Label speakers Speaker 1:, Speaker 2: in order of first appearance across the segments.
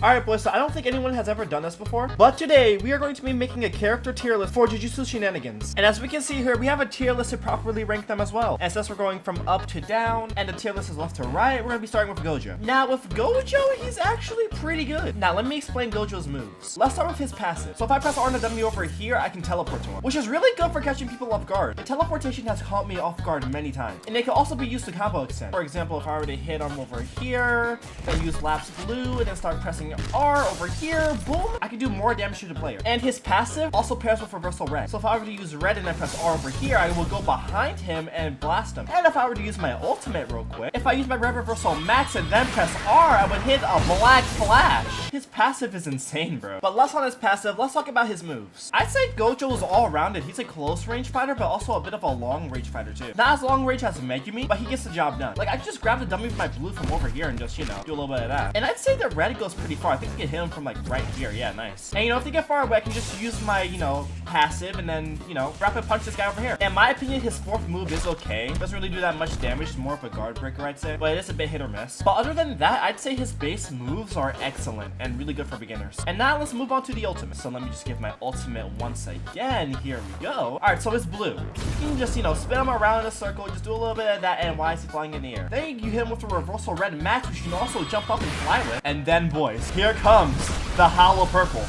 Speaker 1: Alright boys, so I don't think anyone has ever done this before, but today we are going to be making a character tier list for Jujutsu Shenanigans. And as we can see here, we have a tier list to properly rank them as well. And since we're going from up to down, and the tier list is left to right, we're going to be starting with Gojo. Now with Gojo, he's actually pretty good. Now let me explain Gojo's moves. Let's start with his passive. So if I press R and W over here, I can teleport to him, which is really good for catching people off guard. The teleportation has caught me off guard many times. And it can also be used to combo extend. For example, if I were to hit him over here, then use lapse blue, and then start pressing R over here, boom, I can do more damage to the player. And his passive also pairs with reversal red. So if I were to use red and then press R over here, I will go behind him and blast him. And if I were to use my ultimate real quick, if I use my red reversal max and then press R, I would hit a black flash. His passive is insane, bro. But less on his passive, let's talk about his moves. I'd say Gojo is all-rounded. He's a close range fighter, but also a bit of a long range fighter too. Not as long range as Megumi, but he gets the job done. Like, I can just grab the dummy with my blue from over here and just, you know, do a little bit of that. And I'd say that red goes pretty far. I think you can hit him from like right here. Yeah, nice. And you know, if they get far away, I can just use my, you know, passive and then, you know, rapid punch this guy over here. In my opinion, his fourth move is okay. Doesn't really do that much damage. It's more of a guard breaker, I'd say. But it is a bit hit or miss. But other than that, I'd say his base moves are excellent and really good for beginners. And now let's move on to the ultimate. So let me just give my ultimate once again. Here we go. Alright, so it's blue. You can just, you know, spin him around in a circle, just do a little bit of that, and why is he flying in the air? Then you hit him with a reversal red max, which you can also jump up and fly with. And then, boys, here comes the hollow purple.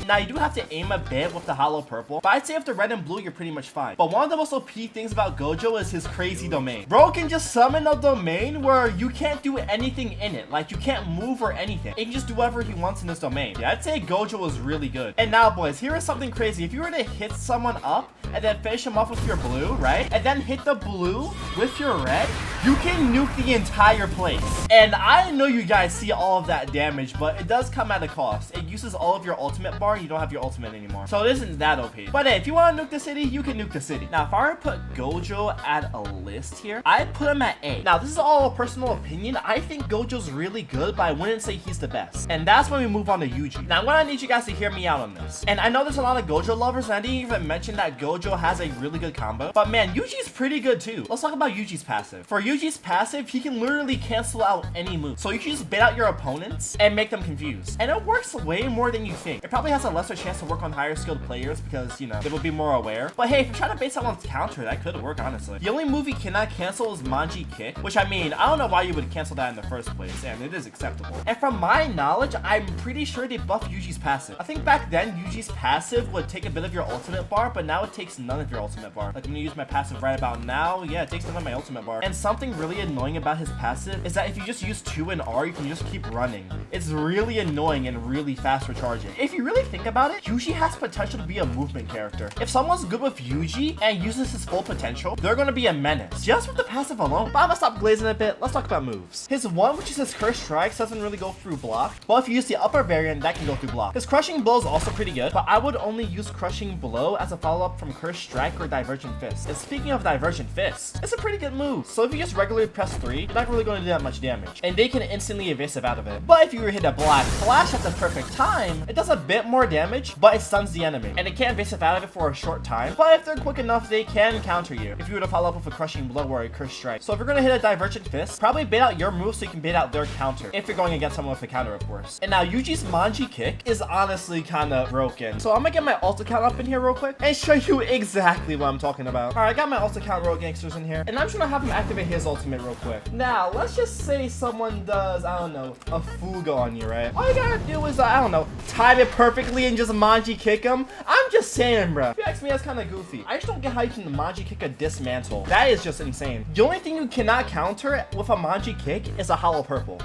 Speaker 1: Now, you do have to aim a bit with the hollow purple, but I'd say if the red and blue, you're pretty much fine. But one of the most OP things about Gojo is his crazy domain. Bro can just summon a domain where you can't do anything in it. Like, you can't move or anything. He can just do whatever he wants in this domain. Yeah, I'd say Gojo is really good. And now, boys, here is something crazy. If you were to hit someone up and then finish him off with your blue, right? And then hit the blue with your red, you can nuke the entire place. And I know you guys see all of that damage, but it does come at a cost. It uses all of your ultimate bar. You don't have your ultimate anymore, so it isn't that OP. But hey, if you want to nuke the city, you can nuke the city. Now, if I were to put Gojo at a list here, I'd put him at A. Now, this is all a personal opinion. I think Gojo's really good, but I wouldn't say he's the best. And that's when we move on to Yuji. Now, I'm gonna need you guys to hear me out on this. And I know there's a lot of Gojo lovers, and I didn't even mention that Gojo has a really good combo. But man, Yuji's pretty good too. Let's talk about Yuji's passive. For Yuji's passive, he can literally cancel out any move. So you can just bait out your opponents and make them confused. And it works way more than you think. It probably has a lesser chance to work on higher skilled players because, you know, they will be more aware. But hey, if you're trying to bait someone's counter, that could work, honestly. The only move he cannot cancel is Manji Kick, which, I mean, I don't know why you would cancel that in the first place, and it is acceptable. And from my knowledge, I'm pretty sure they buffed Yuji's passive. I think back then, Yuji's passive would take a bit of your ultimate bar, but now it takes none of your ultimate bar. Like, I'm gonna use my passive right about now. Yeah, it takes none of my ultimate bar. And something really annoying about his passive is that if you just use 2 and R, you can just keep running. It's really annoying and really fast recharging. If you really think about it, Yuji has potential to be a movement character. If someone's good with Yuji and uses his full potential, they're gonna be a menace just with the passive alone. But I'm gonna stop glazing a bit. Let's talk about moves. His one, which is his Curse Strikes, doesn't really go through block, but if you use the upper variant, that can go through block. His Crushing Blow is also pretty good, but I would only use Crushing Blow as a follow-up from Curse Strike or Divergent Fist. And speaking of Divergent Fist, it's a pretty good move. So if you just regularly press 3, you're not really going to do that much damage, and they can instantly evasive out of it. But if you hit a Black Flash at the perfect time, it does a bit more damage, but it stuns the enemy, and it can't evasive out of it for a short time. But if they're quick enough, they can counter you if you were to follow up with a Crushing Blow or a Curse Strike. So if you're gonna hit a Divergent Fist, probably bait out your move so you can bait out their counter, if you're going against someone with a counter, of course. And now Yuji's Manji Kick is honestly kind of broken, so I'm gonna get my ult account up in here real quick and show you exactly what I'm talking about. All right, I got my ult account rogue gangsters in here, and I'm just gonna have him activate his ultimate real quick. Now let's just say someone does, I don't know, a Fuga on you, right? All you gotta do is, I don't know, time it perfectly and just Manji Kick him. I'm just saying, bro. If you ask me, that's kind of goofy. I just don't get how you can Manji Kick a dismantle. That is just insane. The only thing you cannot counter with a Manji Kick is a hollow purple.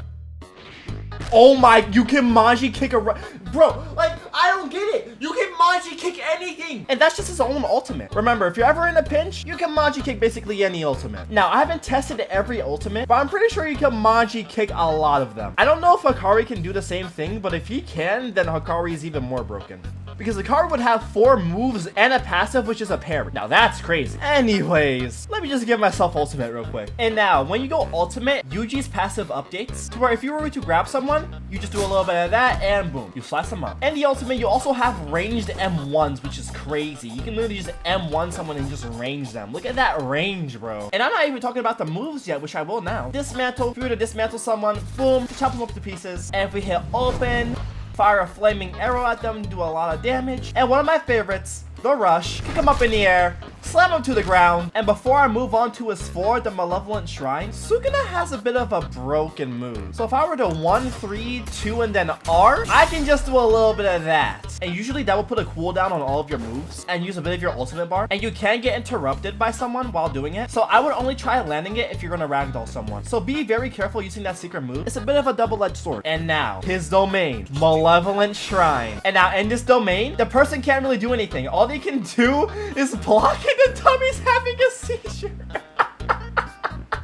Speaker 1: Oh my, you can Manji Kick a... Bro, like, I don't get it. You can Manji Kick anything. And that's just his own ultimate. Remember, if you're ever in a pinch, you can Manji Kick basically any ultimate. Now, I haven't tested every ultimate, but I'm pretty sure you can Manji Kick a lot of them. I don't know if Hakari can do the same thing, but if he can, then Hakari is even more broken. because Hakari would have 4 moves and a passive, which is a parry. Now that's crazy. Anyways, let me just give myself ultimate real quick. And now, when you go ultimate, Yuji's passive updates to where if you were to grab someone, you just do a little bit of that and boom, you slice them up. And the ultimate, you also have ranged M1s, which is crazy. You can literally just M1 someone and just range them. Look at that range, bro. And I'm not even talking about the moves yet, which I will now. Dismantle, if you were to dismantle someone, boom, chop them up to pieces. And if we hit open, fire a flaming arrow at them, do a lot of damage. And one of my favorites, the rush, kick him up in the air, slam him to the ground. And before I move on to his 4, the malevolent shrine, Sukuna has a bit of a broken move. So if I were to 1, 3, 2, and then R, I can just do a little bit of that. And usually that will put a cooldown on all of your moves and use a bit of your ultimate bar. And you can get interrupted by someone while doing it. So I would only try landing it if you're gonna ragdoll someone. So be very careful using that secret move. It's a bit of a double-edged sword. And now, his domain, malevolent shrine. And now in this domain, the person can't really do anything. All they can do is block and the tummy's having a seizure.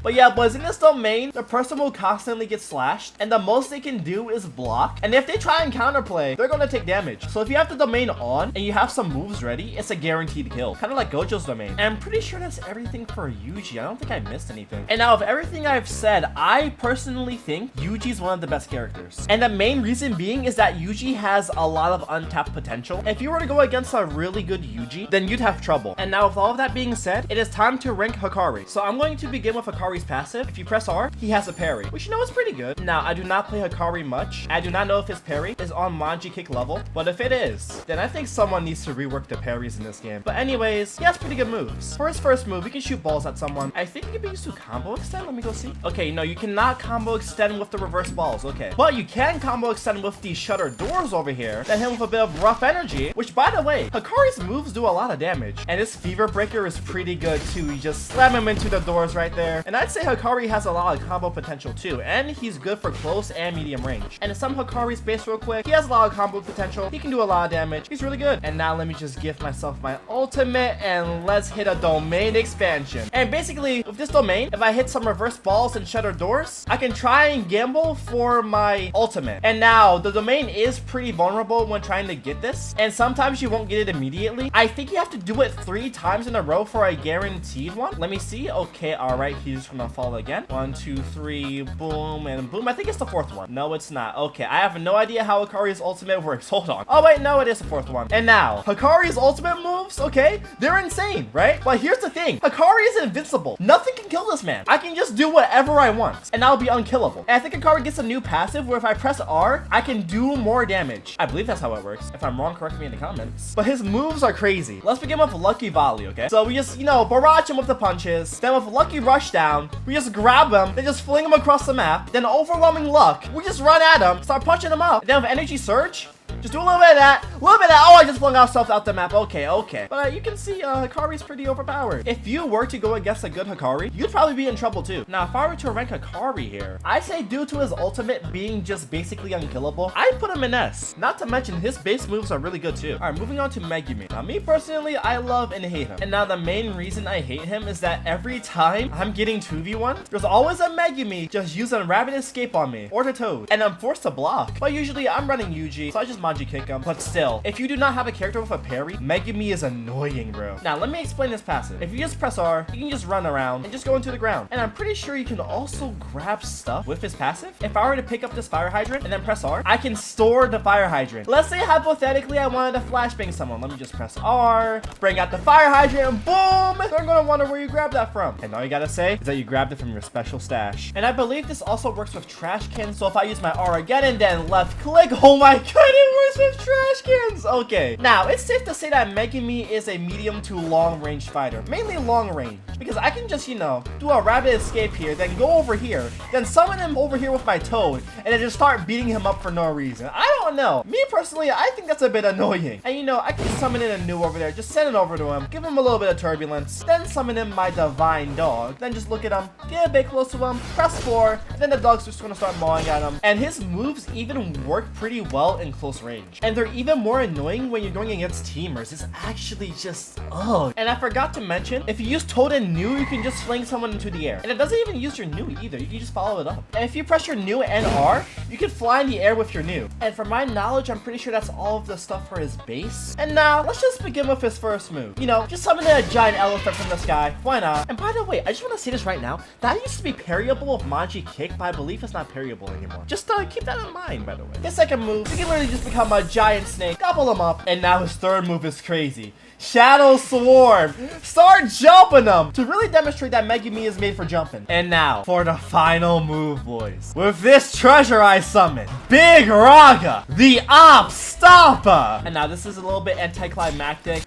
Speaker 1: But yeah, boys, in this domain, the person will constantly get slashed, and the most they can do is block. And if they try and counterplay, they're gonna take damage. So if you have the domain on and you have some moves ready, it's a guaranteed kill. Kind of like Gojo's domain. And I'm pretty sure that's everything for Yuji. I don't think I missed anything. And now, of everything I've said, I personally think Yuji's one of the best characters. And the main reason being is that Yuji has a lot of untapped potential. If you were to go against a really good Yuji, then you'd have trouble. And now, with all of that being said, it is time to rank Hakari. So I'm going to begin with Hakari's passive. If you press R, he has a parry, which you know is pretty good. Now, I do not play Hakari much. I do not know if his parry is on Manji kick level, but if it is, then I think someone needs to rework the parries in this game. But anyways, he has pretty good moves. For his first move, he can shoot balls at someone. I think he can be used to combo extend. Let me go see. Okay, no, you cannot combo extend with the reverse balls. Okay, but you can combo extend with the shutter doors over here that hit with a bit of rough energy, which, by the way, Hakari's moves do a lot of damage. And his fever breaker is pretty good too. You just slam him into the doors right there. And I'd say Hakari has a lot of combo potential too, and he's good for close and medium range. And to sum Hakari's base real quick, he has a lot of combo potential. He can do a lot of damage. He's really good. And now let me just give myself my ultimate and let's hit a domain expansion. And basically with this domain, if I hit some reverse balls and shutter doors, I can try and gamble for my ultimate. And now the domain is pretty vulnerable when trying to get this, and sometimes you won't get it immediately. I think you have to do it 3 times in a row for a guaranteed one. Let me see. Okay, all right, he's gonna fall again. 1, 2, 3, boom, and boom. I think it's the 4th one. No, it's not. Okay, I have no idea how Hakari's ultimate works. Hold on. Oh, wait, no, it is the 4th one. And now, Hakari's ultimate moves, okay, they're insane, right? But here's the thing. Hakari is invincible. Nothing can kill this man. I can just do whatever I want, and I'll be unkillable. And I think Hakari gets a new passive where if I press R, I can do more damage. I believe that's how it works. If I'm wrong, correct me in the comments. But his moves are crazy. Let's begin with Lucky Volley, okay? So we just, you know, barrage him with the punches. Then with Lucky Rushdown, we just grab him, then just fling him across the map. Then Overwhelming Luck, we just run at him, start punching him up. Then with Energy Surge, just do a little bit of that, Oh, I just flung myself out the map. Okay. But you can see Hakari's pretty overpowered. If you were to go against a good Hakari, you'd probably be in trouble too. Now, if I were to rank Hakari here, I'd say due to his ultimate being just basically unkillable, I'd put him in S. Not to mention, his base moves are really good too. All right, moving on to Megumi. Now, me personally, I love and hate him. And now the main reason I hate him is that every time I'm getting 2v1, there's always a Megumi just using Rapid Escape on me or the Toad, and I'm forced to block. But usually I'm running Yuji, so I just Manji kick him. But still, if you do not have a character with a parry, Megumi is annoying, bro. Now, let me explain this passive. If you just press R, you can just run around and just go into the ground. And I'm pretty sure you can also grab stuff with his passive. If I were to pick up this fire hydrant and then press R, I can store the fire hydrant. Let's say hypothetically I wanted to flashbang someone. Let me just press R, bring out the fire hydrant, and boom! They're gonna wonder where you grabbed that from. And all you gotta say is that you grabbed it from your special stash. And I believe this also works with trash cans. So if I use my R again and then left click, oh my god, it works with trash cans. Okay, now it's safe to say that Megumi is a medium to long range fighter, mainly long range, because I can just, you know, do a rapid escape here, then go over here, then summon him over here with my Toad, and then just start beating him up for no reason. I don't know. Me personally, I think that's a bit annoying. And you know, I can summon in a new over there, just send it over to him, give him a little bit of turbulence, then summon in my divine dog, then just look at him, get a bit close to him, press 4, and then the dog's just gonna start mawing at him. And his moves even work pretty well in close range. range. And they're even more annoying when you're going against teamers. It's actually just, ugh. And I forgot to mention, if you use Totem Nu, you can just fling someone into the air. And it doesn't even use your Nu either. You can just follow it up. And if you press your Nu and R, you can fly in the air with your Nu. And from my knowledge, I'm pretty sure that's all of the stuff for his base. And now, let's just begin with his first move. You know, just summoning a giant elephant from the sky. Why not? And by the way, I just want to say this right now. That used to be parryable with Manji Kick, but I believe it's not parryable anymore. Just keep that in mind, by the way. His second move, he can literally just become a giant snake, gobble him up. And now his third move is crazy. Shadow Swarm. Start jumping them to really demonstrate that Megumi is made for jumping. And now for the final move, boys. With this treasure I summon, Big Raga, the Op Stopper. And now this is a little bit anticlimactic.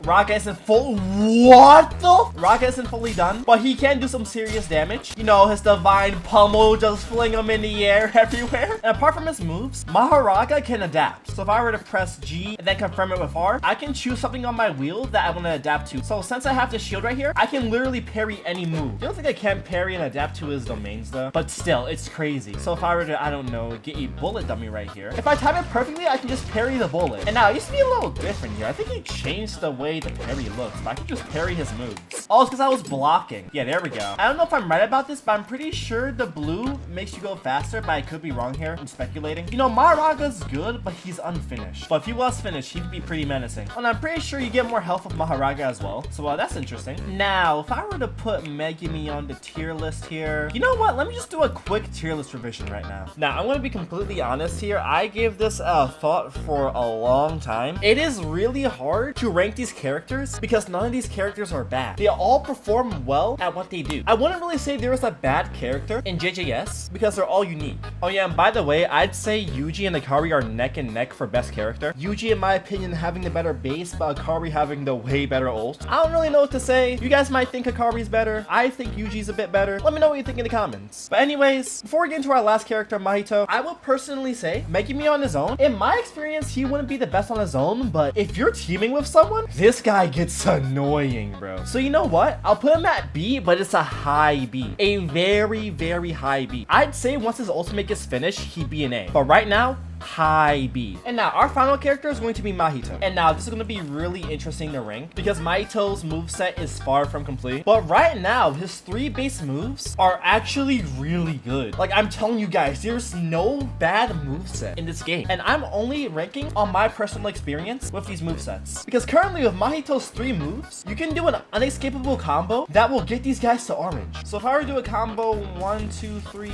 Speaker 1: Raga isn't full. What the? Raga isn't fully done, but he can do some serious damage. You know, his divine pummel just fling him in the air everywhere. And apart from his moves, Mahoraga can adapt. So if I were to press G and then confirm it with R, I can choose something on my wheel that I want to adapt to. So since I have the shield right here, I can literally parry any move. The only thing I can't parry and adapt to is domains though, but still, it's crazy. So if I were to, I don't know, get a bullet dummy right here, if I time it perfectly, I can just parry the bullet. And now it used to be a little different here. I think he changed the way the parry looks, but I can just parry his moves. Oh, it's because I was blocking. Yeah, there we go. I don't know if I'm right about this, but I'm pretty sure the blue makes you go faster, but I could be wrong here. I'm speculating. You know, Maharaga's good, but he's unfinished. But if he was finished, he'd be pretty menacing. And I'm pretty sure you get more health with Mahoraga as well. So that's interesting. Now, if I were to put Megumi on the tier list here, you know what? Let me just do a quick tier list revision right now. Now, I'm going to be completely honest here. I gave this a thought for a long time. It is really hard to rank these characters because none of these characters are bad. They all perform well at what they do. I wouldn't really say there is a bad character in JJS because they're all unique. Oh yeah, and by the way, I'd say Yuji and Hakari are neck and neck for best character. Yuji, in my opinion, having the better base, but Hakari having the way better ult. I don't really know what to say. You guys might think Hakari's better. I think Yuji's a bit better. Let me know what you think in the comments. But anyways, before we get into our last character, Mahito, I would personally say Megumi on his own. In my experience, he wouldn't be the best on his own, but if you're teaming with someone, this guy gets annoying, bro. So you know what? I'll put him at B, but it's a high B. A very, very high B. I'd say once his ultimate gets finished, he'd be an A. But right now, high B. And now our final character is going to be Mahito. And now this is going to be really interesting to rank because Mahito's moveset is far from complete. But right now, his 3 base moves are actually really good. Like I'm telling you guys, there's no bad moveset in this game. And I'm only ranking on my personal experience with these movesets. Because currently with Mahito's 3 moves, you can do an unescapable combo that will get these guys to orange. So if I were to do a combo 1, 2, 3,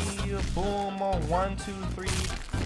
Speaker 1: boom, 1, 2, 3,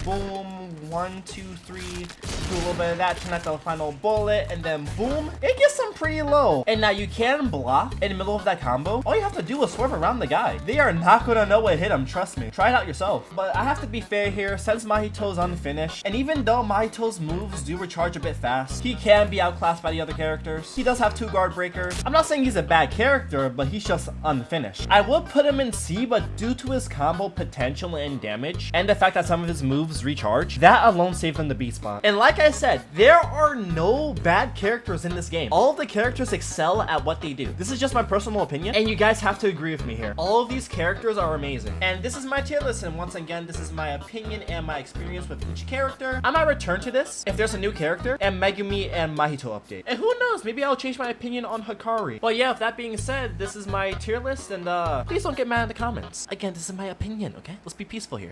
Speaker 1: boom, 1, 2, 3, do a little bit of that, turn out the final bullet, and then boom, it gets them pretty low. And now you can block in the middle of that combo. All you have to do is swerve around the guy. They are not gonna know what hit him, trust me. Try it out yourself. But I have to be fair here, since Mahito's unfinished, and even though Mahito's moves do recharge a bit fast, he can be outclassed by the other characters. He does have 2 guard breakers. I'm not saying he's a bad character, but he's just unfinished. I would put him in C, but due to his combo potential and damage, and the fact that some of his moves recharge, that alone saved him the B spot. And like I said, there are no bad characters in this game. All of the characters excel at what they do. This is just my personal opinion, and you guys have to agree with me here. All of these characters are amazing. And this is my tier list, and once again, this is my opinion and my experience with each character. I might return to this if there's a new character and Megumi and Mahito update. And who knows, maybe I'll change my opinion on Hakari. But yeah, with that being said, this is my tier list, and please don't get mad in the comments. Again, this is my opinion, okay? Let's be peaceful here.